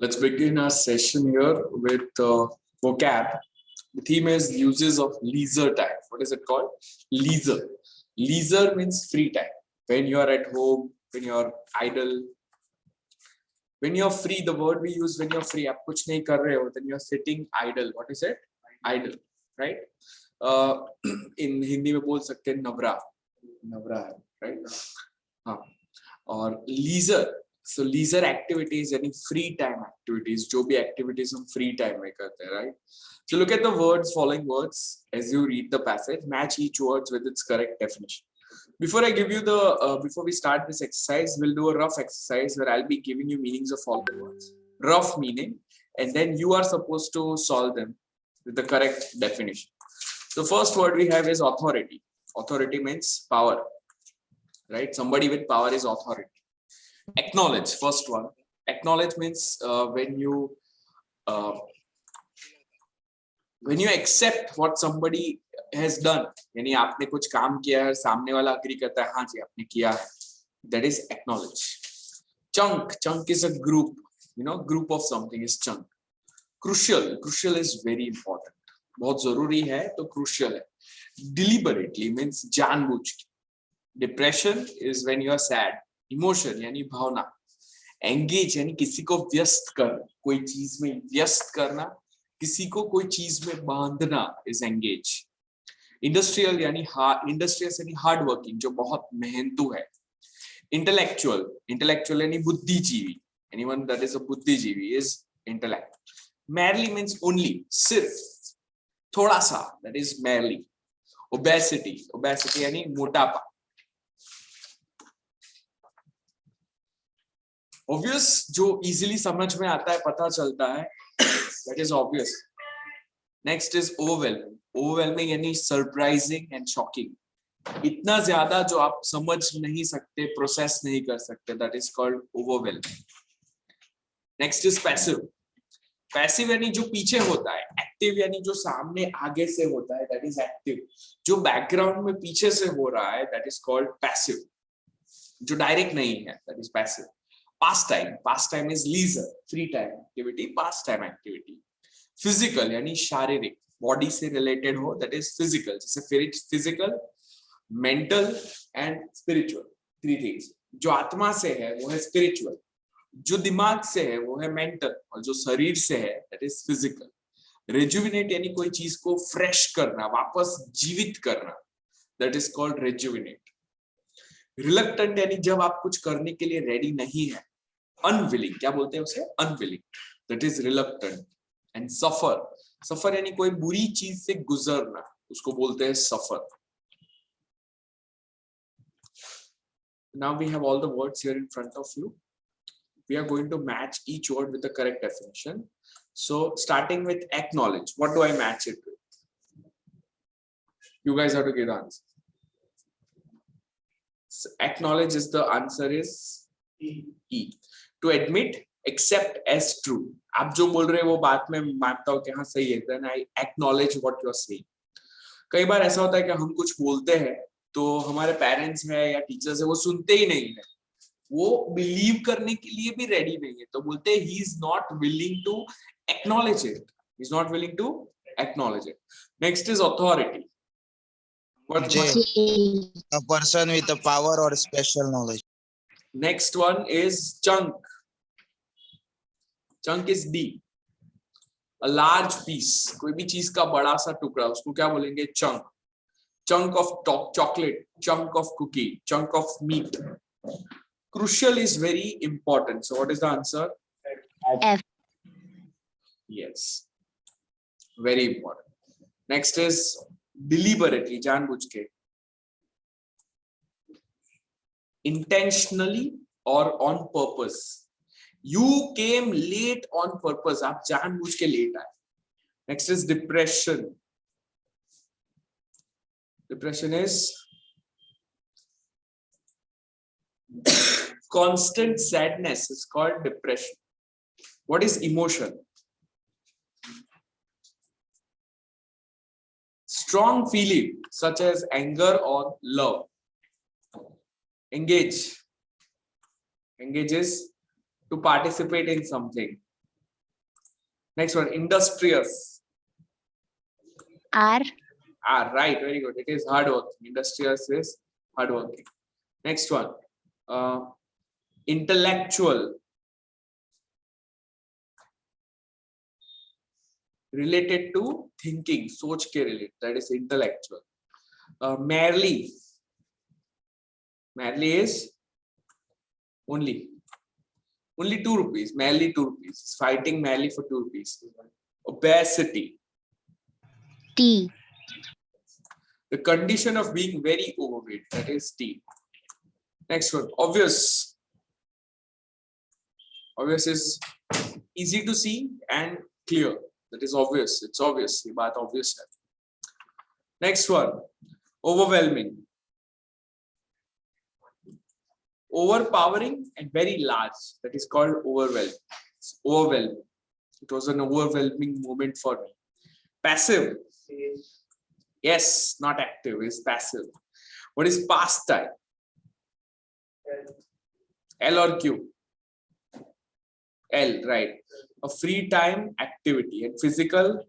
Let's begin our session here with vocab. The theme is uses of leisure time. What is it called? Leisure. Leisure means free time. When you are at home, when you are idle, when you're free. The word we use when you're free. आप कुछ नहीं कर रहे हो, then you're sitting idle. What is it? Idle, right? In Hindi में बोल सकते हैं नवरा, नवरा है, right? हाँ. और leisure. So leisure activities यानी free time activities, जो भी activities हम free time में करते हैं, right? So look at the words, following words as you read the passage. Match each words with its correct definition. Before I give you the, before we start this exercise, we'll do a rough exercise where I'll be giving you meanings of all the words, rough meaning, and then you are supposed to solve them with the correct definition. The first word we have is authority. Authority means power, right? Somebody with power is authority. Acknowledge, first one. Acknowledge means when you accept what somebody has done. यानी आपने कुछ काम किया है, सामने वाला agree करता है, हाँ जी आपने किया है. That is acknowledge. Chunk. Chunk is a group. You know, group of something is chunk. Crucial. Crucial is very important. बहुत जरूरी है तो crucial है. Deliberately means जानबूझ के. Depression is when you are sad. Emotion यानी भावना. Engage यानी किसी को व्यस्त करना, कोई चीज में व्यस्त करना, किसी को कोई चीज में बांधना is engage. Industrial यानी industrious यानी hard working, जो बहुत मेहनतू है. Intellectual यानी बुद्धिजीवी. Anyone that is a बुद्धिजीवी is intellect. Merely means only, सिर्फ, थोड़ा सा, that is merely. Obesity यानी मोटापा. Obvious जो easily समझ में आता है, पता चलता है, that is obvious. Next is overwhelming. Overwhelming यानी surprising and shocking. इतना ज्यादा जो आप समझ नहीं सकते, process नहीं कर सकते, that is called overwhelming. Next is passive. Passive यानी जो पीछे होता है. Active यानी जो सामने आगे से होता है, that is active. जो background में पीछे से हो रहा है, that is called passive. जो direct नहीं है, that is passive. Pastime is leisure, free time activity, pastime activity. Physical यानी शारीरिक, body से related हो, that is physical. जैसे physical, mental and spiritual, three things. जो आत्मा से है वो है spiritual, जो दिमाग से है वो है mental, और जो शरीर से है that is physical. Rejuvenate यानी कोई चीज को fresh करना, वापस जीवित करना, that is called rejuvenate. Reluctant यानी जब आप कुछ करने के लिए ready नहीं है. Unwilling, क्या बोलते हैं उसे? Unwilling, that is reluctant. And suffer यानी कोई बुरी चीज से गुजरना, उसको बोलते हैं suffer. Now we have all the words here in front of you. We are going to match each word with the correct definition. So starting with acknowledge, what do I match it with? You guys have to give the answer. So acknowledge is the answer is E. To admit, accept as true. आप जो बोल रहे हैं वो बात में मानता हूँ कि हाँ सही है. Then I acknowledge what you are saying. कई बार ऐसा होता है कि हम कुछ बोलते हैं तो हमारे पेरेंट्स हैं या टीचर्स है वो सुनते ही नहीं है, वो बिलीव करने के लिए भी रेडी नहीं है, तो बोलते हैं he is not willing to acknowledge it. He is not willing to acknowledge it. Next is authority. A person with a power or special knowledge. Next one is chunk. Chunk is D. A large piece. कोई भी चीज का बड़ा सा टुकड़ा, उसको क्या बोलेंगे? Chunk. Chunk of chocolate, chunk of cookie, chunk of meat. Crucial is very important. So what is the answer? F. Yes. Very important. Next is deliberately, जानबूझ के. Intentionally or on purpose. You came late on purpose. आप जानबूझ के late आए. Next is depression. Depression is constant sadness. It's called depression. What is emotion? Strong feeling such as anger or love. Engage. Engage is to participate in something. Next one, industrious. R. Right, very good. It is hardworking. Industrious is hardworking. Next one, intellectual. Related to thinking, सोच के relate, that is intellectual. Merely. Merely is only 2 rupees. Merely 2 rupees. Fighting merely for 2 rupees. Obesity. T. The condition of being very overweight, that is T. Next one, obvious. Obvious is easy to see and clear. That is obvious. It's obvious. ये बात obvious है. Next one, overwhelming. Overpowering and very large. That is called overwhelming. It's overwhelming. It was an overwhelming moment for me. Passive. Yes, not active. It's passive. What is pastime? L or Q? L, right. A free time activity. And physical?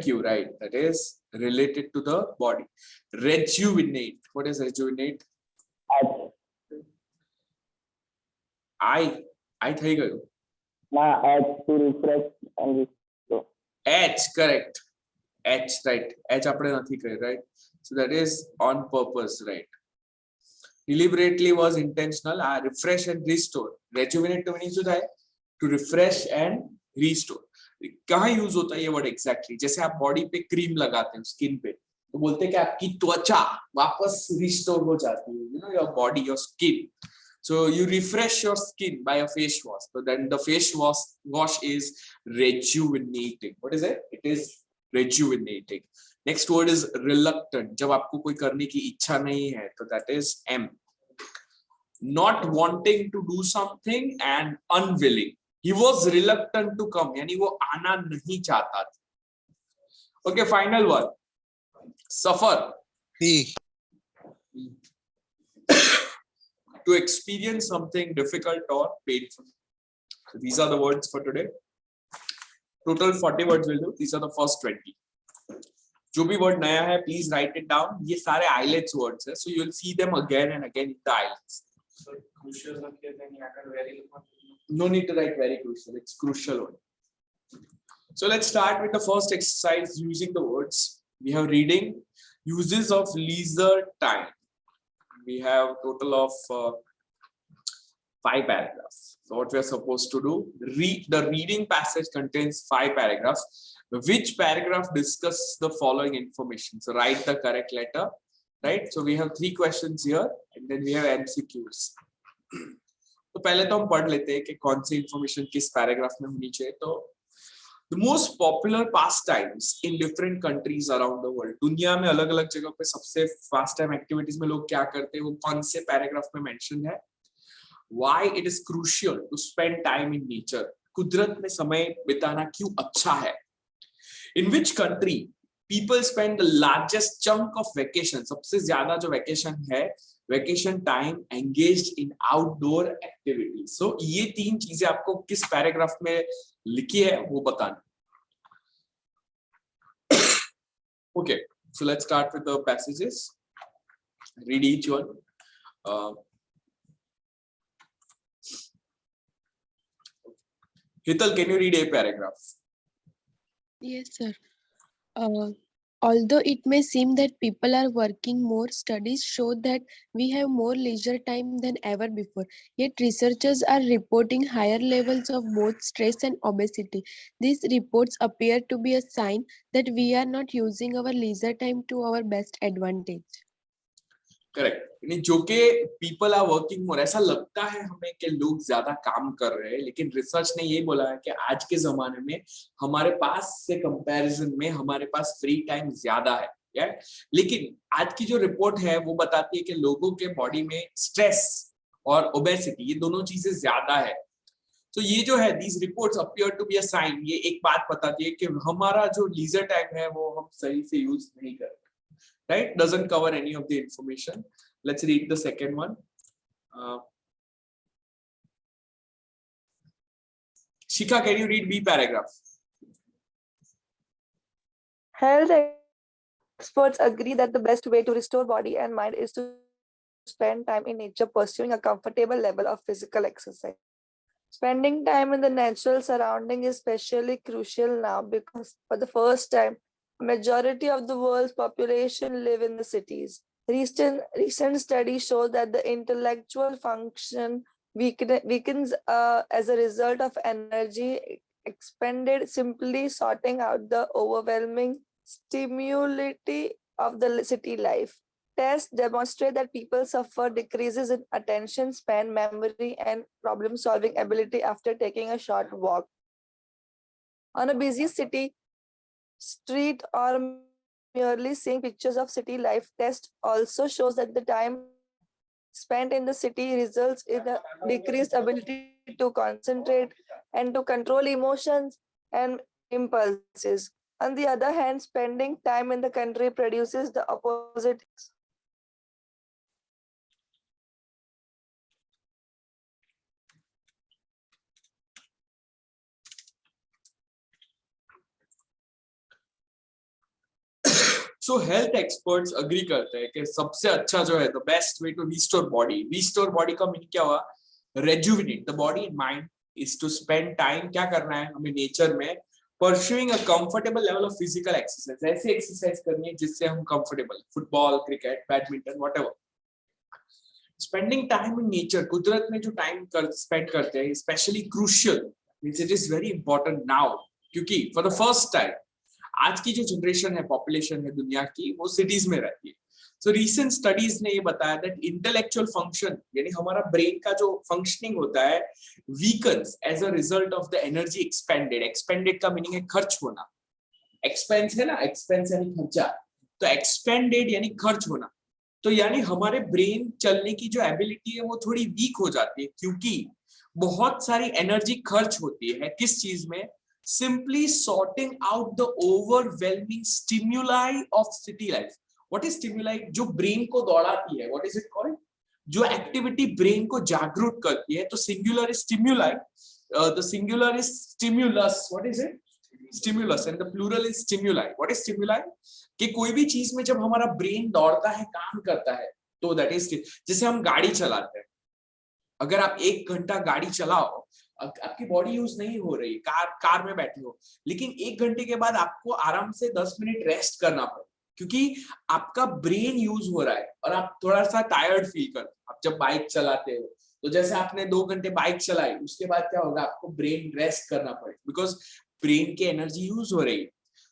Q, right. That is related to the body. Rejuvenate. What is rejuvenate? I થઈ ગયું. H to refresh and restore. H, correct. H, right. H આપણે નથી કહ્યું, right? So that is on purpose, right? Deliberately was intentional. Refresh and restore. Rejuvenate to meaning શું થાય? To refresh and restore. कहाँ use होता है ये word exactly? जैसे आप बॉडी पे क्रीम लगाते हैं स्किन पे, तो बोलते हैं कि आपकी त्वचा वापस रिस्टोर हो जाती है, you know, your body, your skin. So you refresh your skin by a face wash. So then the face wash is rejuvenating. What is it? It is rejuvenating. Next word is reluctant. जब आपको कोई करने की इच्छा नहीं है, तो that is M. Not wanting to do something and unwilling. He was reluctant to come. यानी वो आना नहीं चाहता था. Okay, final one. Suffer. P. To experience something difficult or painful. So these are the words for today. Total 40 words will do. These are the first 20. जो भी word नया है, please write it down. ये सारे IELTS words है, so you will see them again and again in the IELTS. So crucial very. No need to write very crucial. It's crucial only. So let's start with the first exercise using the words. We have reading, uses of leisure time. We have total of 5 paragraphs. So what we are supposed to do, read the reading passage contains 5 paragraphs. Which paragraph discuss the following information? So write the correct letter, right? So we have 3 questions here and then we have MCQs. तो पहले तो हम पढ़ लेते हैं कि कौन सी information किस पैराग्राफ में होनी चाहिए. तो the most popular pastimes in different countries around the world. दुनिया में अलग अलग जगह पे सबसे fast time activities में लोग क्या करते हैं, वो कौन से पैराग्राफ में मेंशन है. Why it is crucial to spend time in nature. कुदरत में समय बिताना क्यों अच्छा है. In which country people spend the largest chunk of vacation. सबसे ज्यादा जो vacation है, vacation time engaged in outdoor activities. So ये 3 चीजें आपको किस पैराग्राफ में लिखी है वो बताना. Okay, so let's start with the passages. Read each one. Hital, can you read a paragraph? Yes, sir. Although it may seem that people are working more, studies show that we have more leisure time than ever before. Yet researchers are reporting higher levels of both stress and obesity. These reports appear to be a sign that we are not using our leisure time to our best advantage. Correct. यानी जो कि people are working more, ऐसा लगता है हमें कि लोग ज्यादा काम कर रहे हैं, लेकिन रिसर्च ने ये बोला है कि आज के जमाने में हमारे पास से कंपैरिजन में हमारे पास फ्री टाइम ज्यादा है. यार लेकिन आज की जो रिपोर्ट है वो बताती है कि लोगों के बॉडी में स्ट्रेस और ओबेसिटी, ये दोनों चीजें ज्यादा है. तो ये जो है, these reports appear to be a sign, ये एक बात बताती है कि हमारा जो लीजर टाइम है वो हम सही से यूज नहीं कर रहे. Right? Doesn't cover any of the information. Let's read the second one. Shika, can you read B paragraph? Health experts agree that the best way to restore body and mind is to spend time in nature pursuing a comfortable level of physical exercise. Spending time in the natural surrounding is especially crucial now because for the first time, majority of the world's population live in the cities. Recent studies show that the intellectual function weakens as a result of energy expended simply sorting out the overwhelming stimuli of the city life. Tests demonstrate that people suffer decreases in attention span, memory, and problem solving ability after taking a short walk. On a busy city street or merely seeing pictures of city life, test also shows that the time spent in the city results in a decreased ability to concentrate and to control emotions and impulses. On the other hand, spending time in the country produces the opposite. So health experts agree करते हैं कि सबसे अच्छा जो है the best way to restore body का meaning क्या हुआ? Rejuvenate the body and mind is to spend time. क्या करना है हमें nature में? Pursuing a comfortable level of physical exercise. ऐसे exercise करनी है जिससे हम comfortable. Football, cricket, badminton, whatever. Spending time in nature, कुदरत में जो time spend करते हैं, especially crucial. Means it is very important now. क्योंकि for the first time आज की जो जनरेशन है पॉपुलेशन है दुनिया की वो सिटीज में रहती है. सो रीसेंट स्टडीज ने ये बताया दैट इंटेलेक्चुअल फंक्शन यानी हमारा ब्रेन का जो फंक्शनिंग होता है weakens as a result of the energy expended का मीनिंग है खर्च होना. एक्सपेंस है ना, एक्सपेंस यानी खर्चा, तो एक्सपेंडेड यानी खर्च होना. तो यानी हमारे ब्रेन चलने की जो एबिलिटी है वो थोड़ी वीक हो जाती है क्योंकि बहुत सारी एनर्जी खर्च होती है किस चीज में? Simply sorting out the overwhelming stimuli of city life. What is stimuli? जो brain को दौड़ाती है. What is it called? जो activity brain को जागरूक करती है. तो singular is stimuli. The singular is stimulus. What is it? Stimulus. And the plural is stimuli. What is stimuli? कि कोई भी चीज में जब हमारा brain दौड़ता है, काम करता है, तो that is जैसे हम गाड़ी चलाते हैं. अगर आप 1 घंटा गाड़ी चलाओ, आपकी बॉडी यूज नहीं हो रही, कार में बैठे हो, लेकिन 1 घंटे के बाद आपको आराम से 10 मिनट रेस्ट करना पड़े क्योंकि आपका ब्रेन यूज हो रहा है और आप थोड़ा सा टायर्ड फील करते हो. आप जब बाइक चलाते हो तो जैसे आपने 2 घंटे बाइक चलाई, उसके बाद क्या होगा? आपको ब्रेन रेस्ट करना पड़ेगा बिकॉज ब्रेन की एनर्जी यूज हो रही है.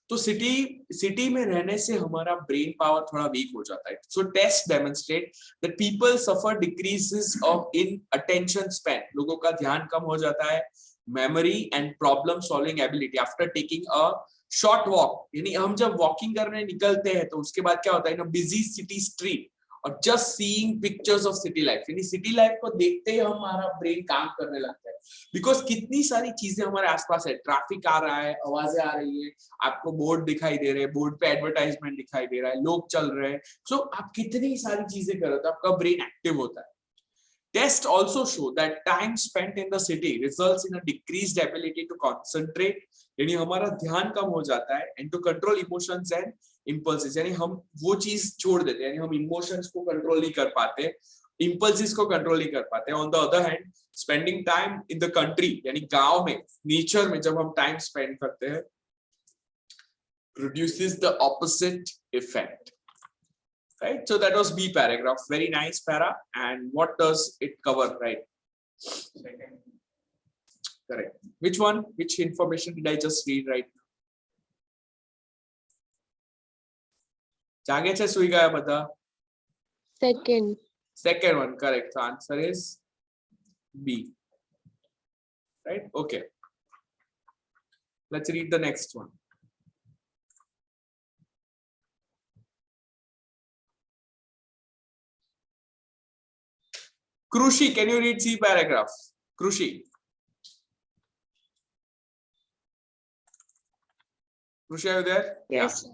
तो सिटी में रहने से हमारा ब्रेन पावर थोड़ा वीक हो जाता है. So test demonstrate that people suffer decreases of in attention span. लोगों का ध्यान कम हो जाता है, memory and problem solving ability after taking a short walk. यानी हम जब वॉकिंग करने निकलते हैं तो उसके बाद क्या होता है? इन बिजी सिटी स्ट्रीट और just seeing pictures of city life, यानी सिटी लाइफ को देखते ही हमारा ब्रेन काम करने लगता है बिकॉज कितनी सारी चीजें हमारे आसपास है. ट्रैफिक आ रहा है, आवाजें आ रही है, आपको बोर्ड दिखाई दे रहे हैं, बोर्ड पे एडवर्टाइजमेंट दिखाई दे रहा है, लोग चल रहे हैं. सो आप कितनी सारी चीजें कर रहे हो तो आपका ब्रेन एक्टिव होता है. Tests also show that time spent in the city results in a decreased ability to concentrate, यानी हमारा ध्यान कम हो जाता है, and to control emotions and impulses, यानी हम वो चीज छोड़ देते हैं, यानी हम इमोशंस को कंट्रोल नहीं कर पाते, impulses को कंट्रोल नहीं कर पाते. On the other hand, spending time in the country, यानी गांव में, नेचर में जब हम टाइम स्पेंड करते हैं, produces the opposite effect. Right, so that was B paragraph. Very nice para. And what does it cover? Right, Second. correct. Which one? Which information did I just read right now? जागे छे सुई गया बता. Second one, correct. So answer is B. Right, okay. Let's read the next one. Krushi, can you read C paragraph? Krushi. Krushi, are you there? Yes.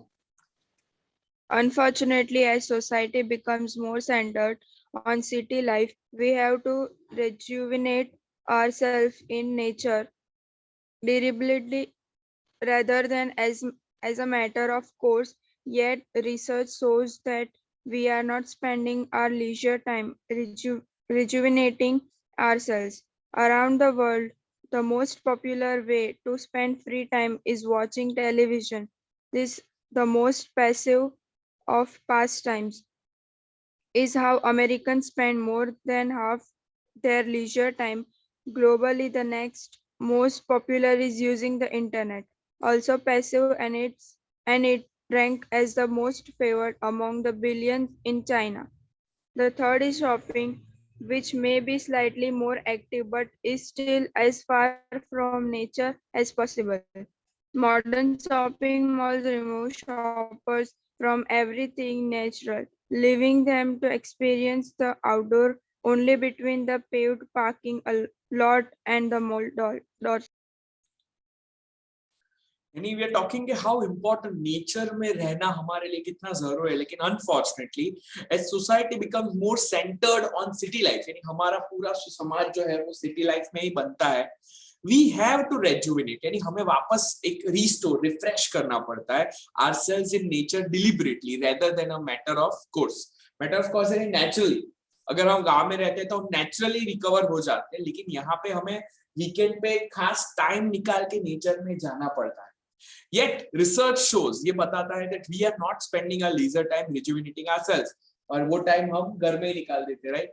Unfortunately, as society becomes more centered on city life, we have to rejuvenate ourselves in nature. deliberately rather than as a matter of course, yet research shows that we are not spending our leisure time rejuvenating ourselves. Around the world, the most popular way to spend free time is watching television. This the most passive of pastimes is how Americans spend more than half their leisure time. Globally, the next most popular is using the internet, also passive, and it rank as the most favored among the billions in China. The third is shopping, which may be slightly more active but is still as far from nature as possible. Modern shopping malls remove shoppers from everything natural, leaving them to experience the outdoor only between the paved parking lot and the mall doorstep. यानी we are talking कि how important nature में रहना हमारे लिए कितना जरूरी है, लेकिन unfortunately as society becomes more centred on city life, यानी हमारा पूरा समाज जो है वो सिटी लाइफ में ही बनता है. वी हैव टू रेजुविनेट, यानी हमें वापस एक रिस्टोर रिफ्रेश करना पड़ता है ourselves in nature deliberately rather than a matter of course. Matter of course यानी नेचुरली. अगर हम गांव में रहते हैं तो हम नेचुरली रिकवर हो जाते हैं, लेकिन यहाँ पे हमें वीकेंड पे खास टाइम निकाल के नेचर में जाना पड़ता है. Yet research shows, ये बताता है that we are not spending our leisure time rejuvenating ourselves, और वो टाइम हम घर में ही निकाल देते हैं, right?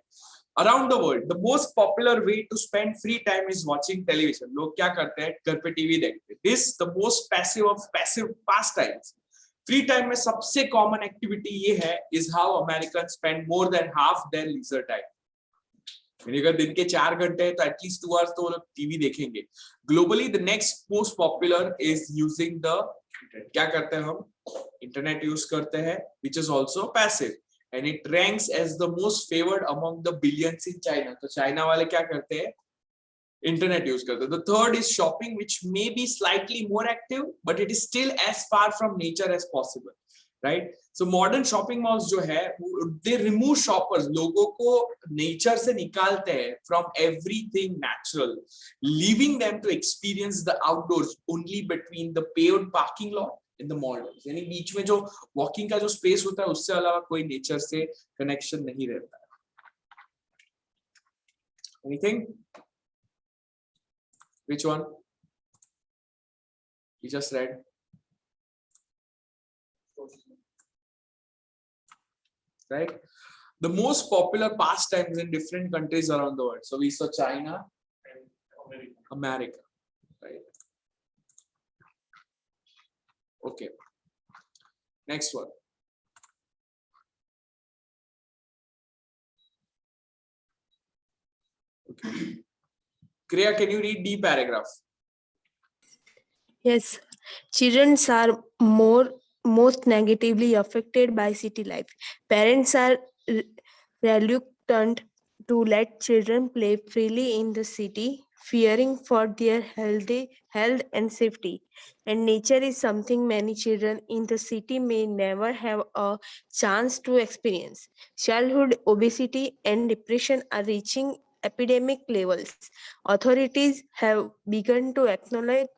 Around the world, the most popular way to spend free time is watching television. लोग क्या करते हैं, घर पे टीवी देखते हैं. This the most passive of passive pastimes. Free time में सबसे common activity ये है is how Americans spend more than half their leisure time. अगर दिन के 4 घंटे है तो एटलीस्ट 2 आवर्स तो वो लोग टीवी देखेंगे. Globally the next most popular is using the internet. क्या करते हैं हम, इंटरनेट यूज करते हैं, which is also passive, and it ranks as the most favoured among the billions in China. तो चाइना वाले क्या करते हैं, इंटरनेट यूज करते हैं. The third is shopping, which may be slightly more active but it is still as far from nature as possible, right? So modern shopping malls जो है they remove shoppers, लोगों को नेचर से निकालते हैं from everything natural, leaving them to experience the outdoors only between the paved parking lot in the malls. यानी बीच में जो वॉकिंग का जो स्पेस होता है उससे अलावा कोई नेचर से कनेक्शन नहीं रहता है. Anything? Which one? You just read. Right? The most popular pastimes in different countries around the world. So we saw China and America. Right? Okay. Next one. Okay. Kriya, can you read the paragraph? Yes, children are most negatively affected by city life. Parents are reluctant to let children play freely in the city, fearing for their health and safety. And nature is something many children in the city may never have a chance to experience. Childhood obesity and depression are reaching epidemic levels. Authorities have begun to acknowledge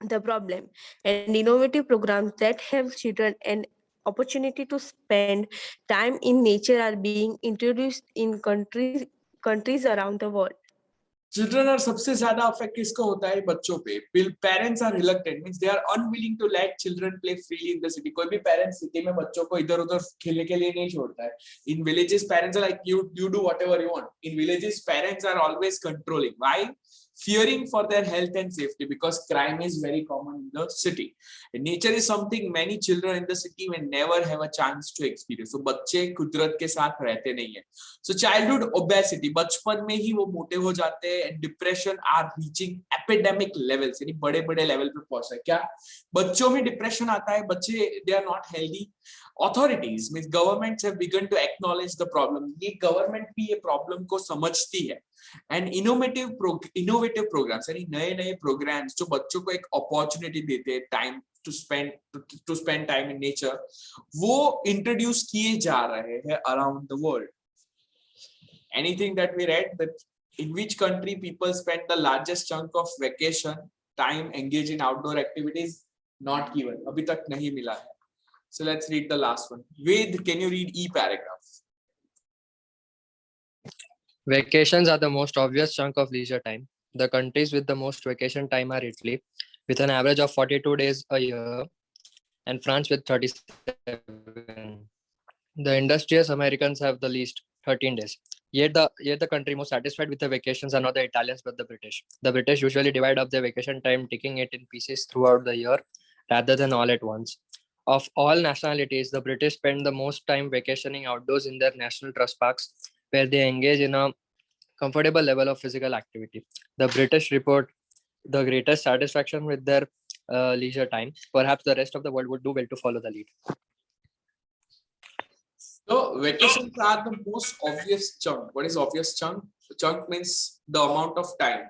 the problem, and innovative programs that have children an opportunity to spend time in nature are being introduced in countries around the world. Children are सबसे ज्यादा affect किसको होता है, बच्चों पे. Parents are reluctant, means they are unwilling to let children play freely in the city. कोई भी parents city में बच्चों को इधर उधर खेलने के लिए नहीं छोड़ता है. In villages parents are like you do whatever you want. In villages parents are always controlling. Why? Fearing for their health and safety, because crime is very common in the city. And nature is something many children in the city may never have a chance to experience. So बच्चे कुदरत के साथ रहते नहीं है. So childhood obesity, बचपन में ही वो मोटे हो जाते हैं. And depression are reaching epidemic levels, यानी बड़े बड़े लेवल पे पहुंच रहे हैं. क्या बच्चों में डिप्रेशन आता है, बच्चे they are not healthy. Authorities means governments have begun to acknowledge the problem. ये गवर्नमेंट भी ये प्रॉब्लम को समझती है. And innovative programs, यानी नए programs जो बच्चों को एक opportunity देते हैं time to spend time in nature, वो introduce किए जा रहे हैं around the world. Anything that we read that In which country people spend the largest chunk of vacation time engaged in outdoor activities? Not given. अभी तक नहीं मिला है. So let's read the last one. Ved, can you read E paragraph? Vacations are the most obvious chunk of leisure time. The countries with the most vacation time are Italy, with an average of 42 days a year, and France with 37. The industrious Americans have the least, 13 days. Yet the country most satisfied with the vacations are not the Italians but the British. The British usually divide up their vacation time, taking it in pieces throughout the year rather than all at once. Of all nationalities, the British spend the most time vacationing outdoors in their national trust parks, where they engage in a comfortable level of physical activity. The British report the greatest satisfaction with their leisure time. Perhaps the rest of the world would do well to follow the lead. So vacations are the most obvious chunk. What is obvious chunk? Chunk means the amount of time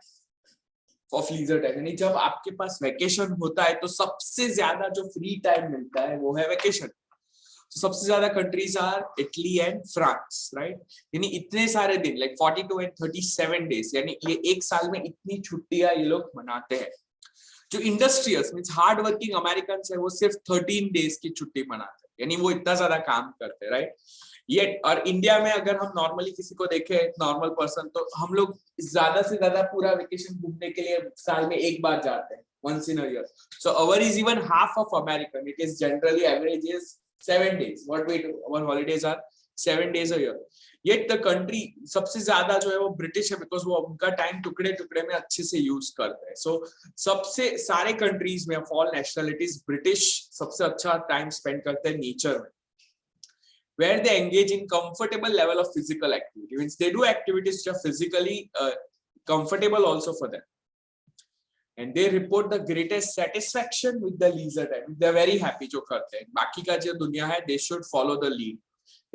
of leisure time. यानी जब आपके पास vacation होता है तो सबसे ज्यादा जो free time मिलता है वो है vacation. So सबसे ज्यादा countries are Italy and France, right? यानी इतने सारे दिन like 42 and 37 days. यानी ये एक साल में इतनी छुट्टियां ये लोग मनाते हैं. जो industrials means hard working Americans है वो सिर्फ 13 डेज की छुट्टी मनाते हैं. यानी वो इतना ज्यादा काम करते हैं, राइट? ये और इंडिया में अगर हम नॉर्मली किसी को देखें नॉर्मल पर्सन तो हम लोग ज्यादा से ज्यादा पूरा वेकेशन घूमने के लिए साल में एक बार जाते हैं, once in a year. So our is even half of American. It is generally average is 7 days. What we do, our holidays are 7 days a year. Yet the country सबसे ज्यादा जो है वो ब्रिटिश है, because वो उनका time टुकड़े टुकड़े में अच्छे से यूज करते हैं. So सबसे सारे कंट्रीज में ऑल नेशनलिटीज ब्रिटिश सबसे अच्छा टाइम स्पेंड करते हैं नेचर में, where they engage in comfortable level of physical activity. Means they do activities which are physically comfortable also for them. And they report the greatest satisfaction with the leisure time. They are very happy जो करते हैं. बाकी का जो दुनिया है, they should follow the lead.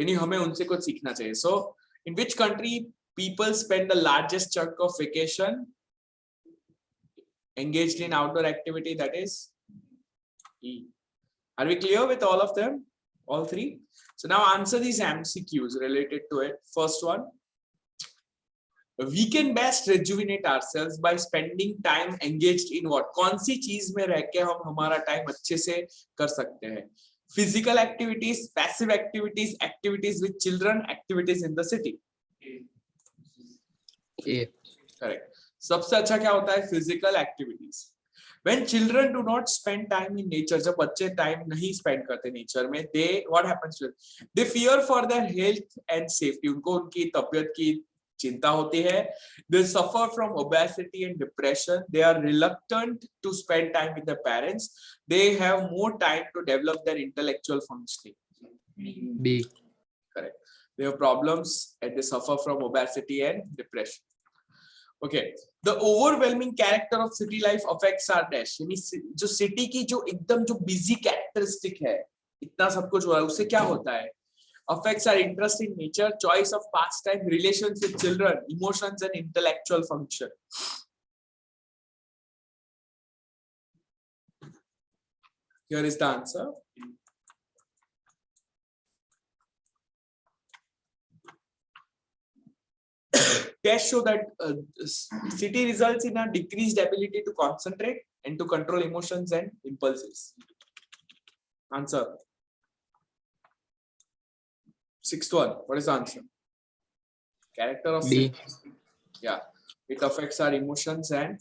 यानी हमें उनसे कुछ सीखना चाहिए. So, in which country people spend the largest chunk of vacation engaged in outdoor activity? That is E. Are we clear with all of them? All three? So now answer these MCQs related to it. First one. We can best rejuvenate ourselves by spending time engaged in what? कौन सी चीज में रह के हम हमारा time अच्छे से कर सकते हैं? Physical activities, passive activities, activities with children, activities in the city. Correct. सबसे अच्छा क्या होता है? Physical activities. When children do not spend time in nature, जब बच्चे टाइम नहीं स्पेंड करते नेचर में, they what happens to them? They fear for their health and safety. उनको उनकी तबीयत की चिंता होती है. They suffer from obesity and depression. They are reluctant to spend time with their parents. They have more time to develop their intellectual functioning. B. Correct. They have problems and they suffer from obesity and depression. Okay. The overwhelming character of city life affects our dash. यानी जो city की जो एकदम जो busy characteristic है, इतना सब कुछ हुआ है, उससे क्या होता है? Affects our interest in nature, choice of pastime, relations with children, emotions and intellectual function. Here is the answer. Tests show that city results in a decreased ability to concentrate and to control emotions and impulses. Answer. Sixth one. What is the answer? Character of B. Yeah, it affects our emotions and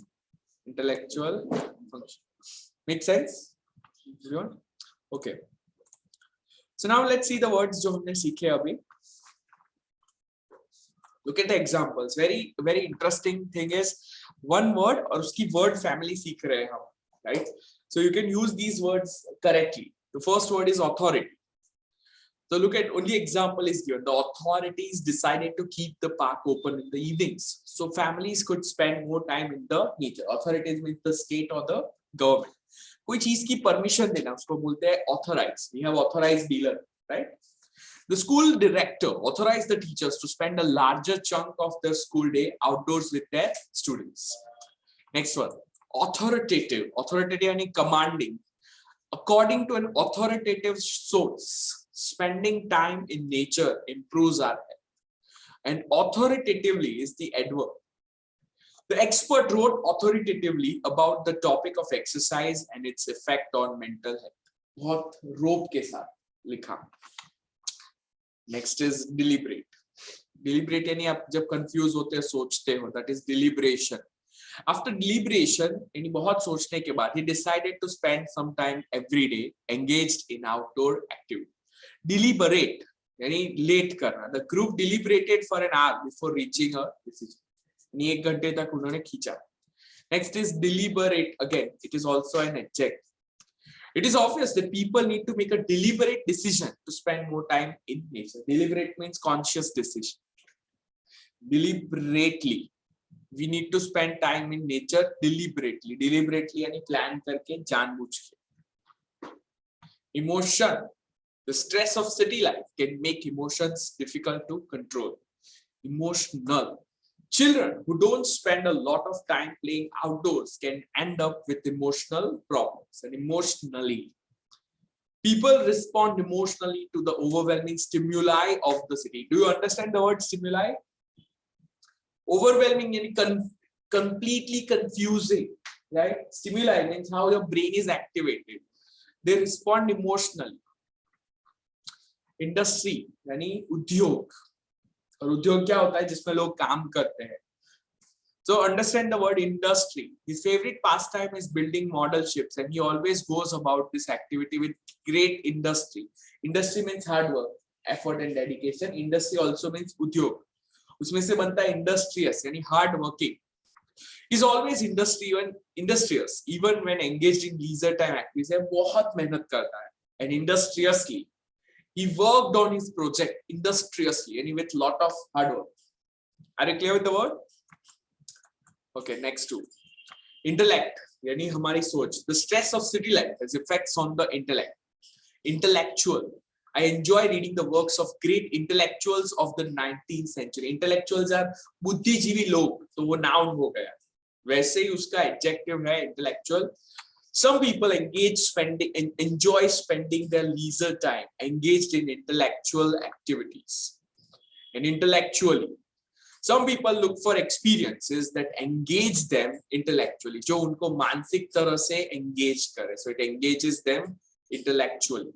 intellectual function. Make sense? Everyone? Okay. So now let's see the words जो हमने सीखे अभी. Look at the examples. Very interesting thing is one word और उसकी word family सीख रहे हैं हम, right? So you can use these words correctly. The first word is authority. So look at only example is given. The authorities decided to keep the park open in the evenings, so families could spend more time in the nature. Authorities means the state or the government. कोई चीज की permission देना उसको बोलते हैं authorize. We have authorized dealer, right? The school director authorized the teachers to spend a larger chunk of their school day outdoors with their students. Next one, authoritative. Authoritative means commanding. According to an authoritative source, spending time in nature improves our health. And authoritatively is the adverb. The expert wrote authoritatively about the topic of exercise and its effect on mental health. बहुत रोप के साथ लिखा. Next is deliberate. Deliberate यानी आप जब confuse होते हैं सोचते हो, that is deliberation. After deliberation, यानी बहुत सोचने के बाद, he decided to spend some time every day engaged in outdoor activity. Deliberate यानी late करना. The group deliberated for an hour before reaching a decision. यानी 1 घंटे तक उन्होंने खींचा. Next is deliberate. Again, it is also an adjective. It is obvious that people need to make a deliberate decision to spend more time in nature. Deliberate means conscious decision. Deliberately, we need to spend time in nature deliberately. Deliberately यानी plan करके जानबूझ के. Emotion. The stress of city life can make emotions difficult to control. Emotional. Children who don't spend a lot of time playing outdoors can end up with emotional problems. And emotionally, people respond emotionally to the overwhelming stimuli of the city. Do you understand the word stimuli? Overwhelming means completely confusing, right? Stimuli means how your brain is activated. They respond emotionally. Industry यानी उद्योग. और उद्योग क्या होता है जिसमें लोग काम करते हैं. So understand the word industry. His favorite pastime is building model ships, and he always goes about this activity with great industry. Industry means hard work, effort and dedication. Industry also means उद्योग. उसमें से बनता है industrious यानी hard working. He's always industrious even when engaged in leisure time activities. है बहुत मेहनत करता है. And industriously he worked on his project industriously and with lot of hard work. Are you clear with the word? Okay, next two. Intellect यानी हमारी सोच. The stress of city life has effects on the intellect. Intellectual. I enjoy reading the works of great intellectuals of the 19th century. Intellectuals are बुद्धिजीवी लोग, तो वो noun हो गया. वैसे ही उसका adjective है intellectual. Some people enjoy spending their leisure time engaged in intellectual activities. And intellectually, some people look for experiences that engage them intellectually, जो उनको मानसिक तरह से engage करे. So it engages them intellectually.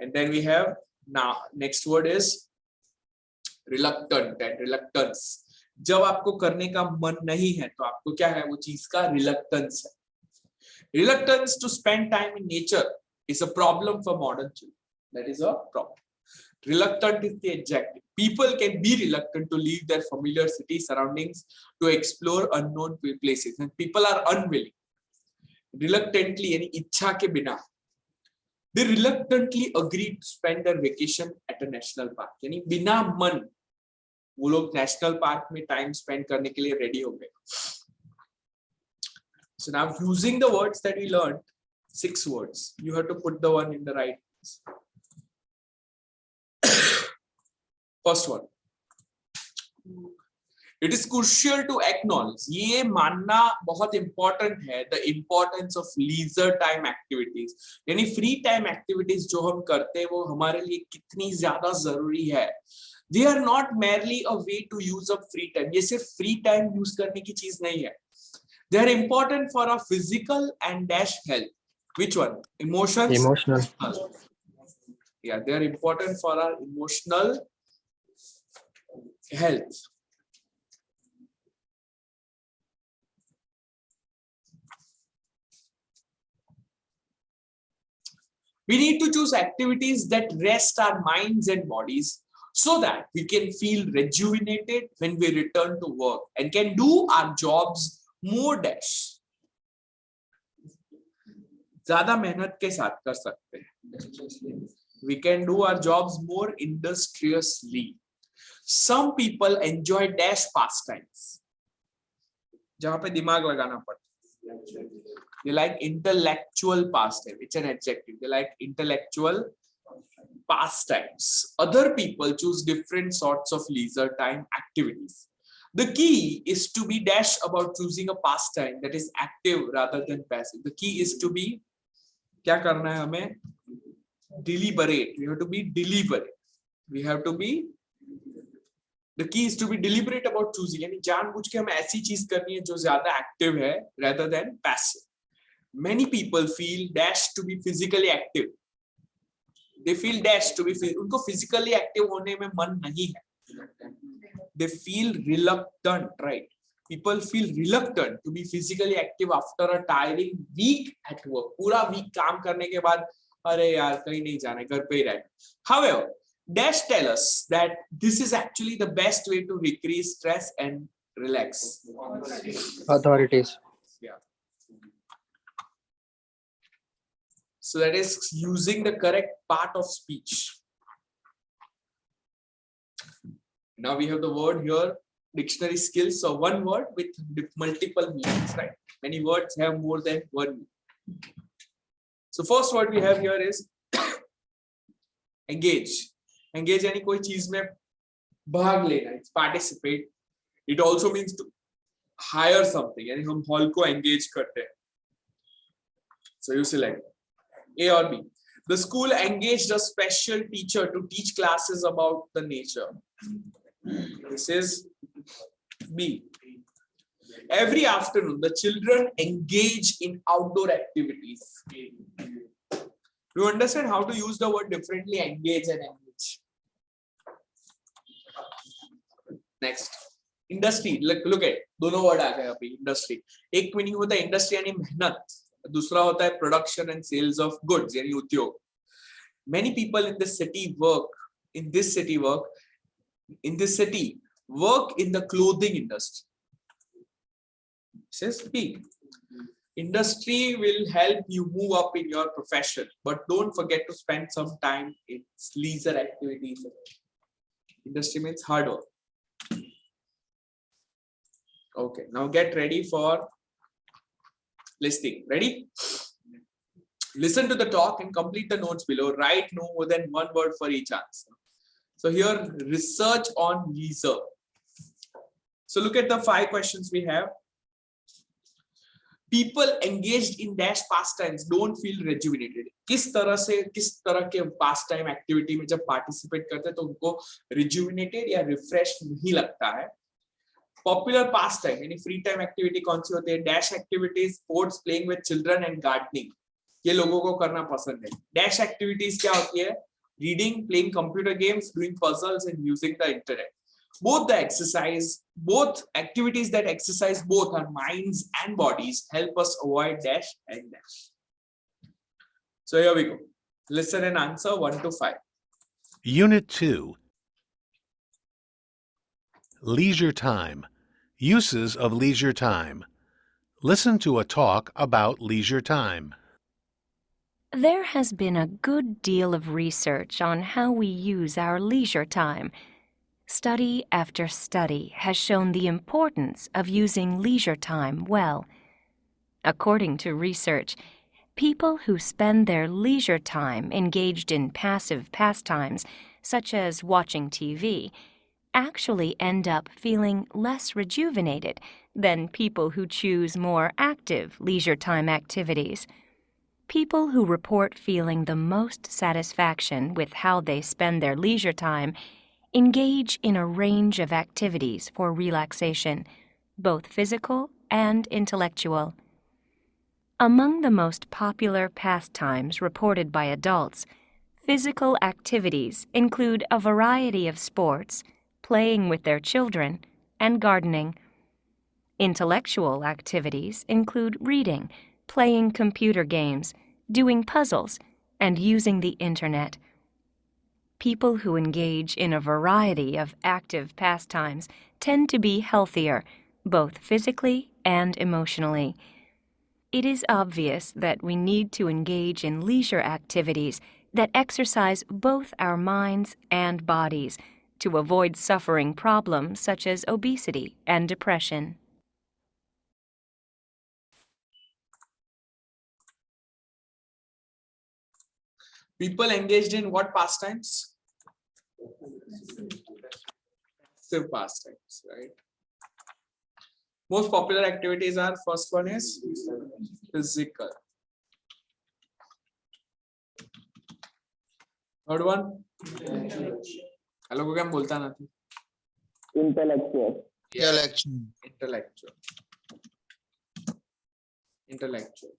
And then we have now next word is reluctant and reluctance. जब आपको करने का मन नहीं है तो आपको क्या है वो चीज का reluctance है. Reluctance to spend time in nature is a problem for modern children. That is a problem. Reluctant is the adjective. People can be reluctant to leave their familiar city surroundings to explore unknown places, and people are unwilling. Reluctantly, यानी इच्छा के बिना, they reluctantly agreed to spend their vacation at a national park. यानी बिना मन वो लोग national park में time spend करने के लिए ready हो गए. So now using the words that we learned, 6 words, you have to put the one in the right place. First one. It is crucial to acknowledge, ये मानना बहुत important है, the importance of leisure time activities. यानी free time activities जो हम करते हैं वो हमारे लिए कितनी ज़्यादा ज़रूरी है. They are not merely a way to use up free time. ये सिर्फ free time use करने की चीज नहीं है. They are important for our physical and dash health. Which one? Emotions? Emotional. Yeah, they are important for our emotional health. We need to choose activities that rest our minds and bodies so that we can feel rejuvenated when we return to work and can do our jobs more dash. ज़्यादा मेहनत के साथ कर सकते हैं. We can do our jobs more industriously. Some people enjoy dash pastimes. जहाँ पे दिमाग लगाना पड़ता है. They like intellectual pastime. It's an adjective. They like intellectual pastimes. Other people choose different sorts of leisure time activities. The key is to be dash about choosing a pastime that is active rather than passive. The key is to be, क्या करना है हमें? Deliberate. We have to be deliberate. We have to be The key is to be deliberate about choosing. यानी जानबूझ के हमें ऐसी चीज करनी है जो ज्यादा एक्टिव है rather than passive. Many people feel dashed to be physically active. They feel dashed to be उनको physically active होने में मन नहीं है. They feel reluctant, right? People feel reluctant to be physically active after a tiring week at work. पूरा week काम करने के बाद अरे यार कहीं नहीं जाना है, घर पे ही रहना. However, dash tell us that this is actually the best way to decrease stress and relax. Authorities. Yeah. So that is using the correct part of speech. Now we have the word here, dictionary skills. So one word with multiple meanings, right? Many words have more than one meaning. So first word we have here is engage. Engage यानी कोई चीज में भाग लेना, it's participate. It also means to hire something, यानी हम hall को engage करते हैं. So you select A or B. The school engaged a special teacher to teach classes about the nature. This is B. Every afternoon, the children engage in outdoor activities. You understand how to use the word differently, engage and engage. Next, industry. Look at दोनों word आ गए अभी. Industry. एक meaning होता है industry यानी मेहनत. दूसरा होता है production and sales of goods यानी उद्योग. Many people in this city work in the clothing industry. Says B. Industry will help you move up in your profession, but don't forget to spend some time in leisure activities. Industry means hard work. Okay, now get ready for listing. Ready? Listen to the talk and complete the notes below. Write no more than one word for each answer. So here, research on leisure. So look at the 5 questions we have. People engaged in dash pastimes don't feel rejuvenated. किस तरह के pastime activity में जब participate करते हैं तो उनको rejuvenated या refreshed नहीं लगता है. Popular pastime यानी free time activity कौन सी होती है? Dash activities, sports, playing with children and gardening. ये लोगों को करना पसंद है. Dash activities क्या होती है? Reading, playing computer games, doing puzzles and using the internet. Both activities that exercise both our minds and bodies help us avoid dash and dash. So here we go. Listen and answer 1 to 5. Unit 2. Leisure time. Uses of leisure time. Listen to a talk about leisure time. There has been a good deal of research on how we use our leisure time. Study after study has shown the importance of using leisure time well. According to research, people who spend their leisure time engaged in passive pastimes, such as watching TV, actually end up feeling less rejuvenated than people who choose more active leisure time activities. People who report feeling the most satisfaction with how they spend their leisure time engage in a range of activities for relaxation, both physical and intellectual. Among the most popular pastimes reported by adults, physical activities include a variety of sports, playing with their children, and gardening. Intellectual activities include reading, playing computer games, doing puzzles, and using the internet. People who engage in a variety of active pastimes tend to be healthier, both physically and emotionally. It is obvious that we need to engage in leisure activities that exercise both our minds and bodies to avoid suffering problems such as obesity and depression. People engaged in what pastimes? Passive pastimes, right? Most popular activities are, first one is physical. Third one? Hello, क्या बोलता ना थी? Intellectual. Yeah, Intellectual. intellectual. Intellectual.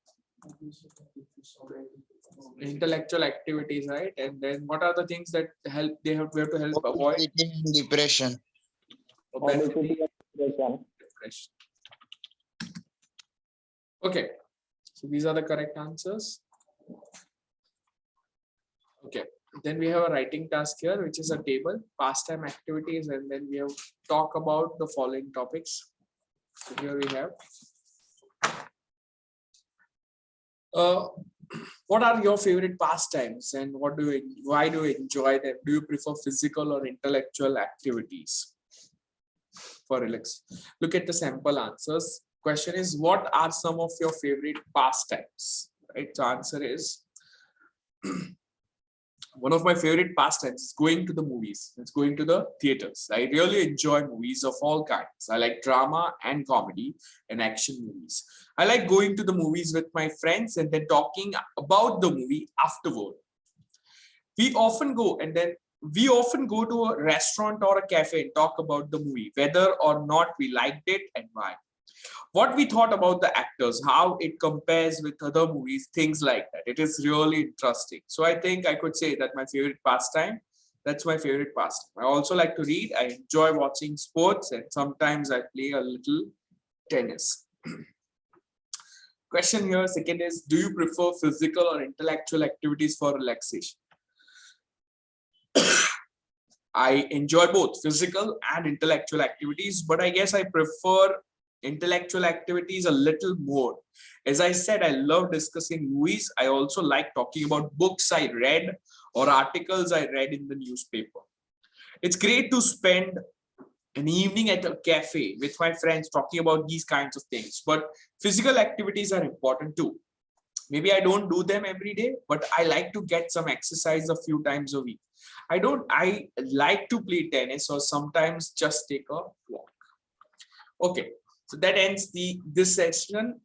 Intellectual activities, right? And then what are the things that help we have to help avoid? Obesity and depression. Obesity, Obesity and depression. depression. Okay, so these are the correct answers. Okay, then we have a writing task here, which is a table, pastime activities, and then we have talk about the following topics. So here we have. What are your favorite pastimes and why do you enjoy them? Do you prefer physical or intellectual activities for relax? Look at the sample answers. Question is, what are some of your favorite pastimes? Right, the answer is one of my favorite pastimes is going to the movies. It's going to the theaters. I really enjoy movies of all kinds. I like drama and comedy and action movies. I like going to the movies with my friends and then talking about the movie afterward. We often go to a restaurant or a cafe and talk about the movie, whether or not we liked it and why. What we thought about the actors, how it compares with other movies, things like that. It is really interesting. So I think I could say that my favorite pastime, that's my favorite pastime. I also like to read. I enjoy watching sports and sometimes I play a little tennis. Question here, second is, do you prefer physical or intellectual activities for relaxation? I enjoy both physical and intellectual activities, but I guess I prefer intellectual activities a little more. As I said, I love discussing movies. I also like talking about books I read or articles I read in the newspaper. It's great to spend an evening at a cafe with my friends talking about these kinds of things, but physical activities are important too. Maybe I don't do them every day, but I like to get some exercise a few times a week. I like to play tennis or sometimes just take a walk. Okay, so that ends this session.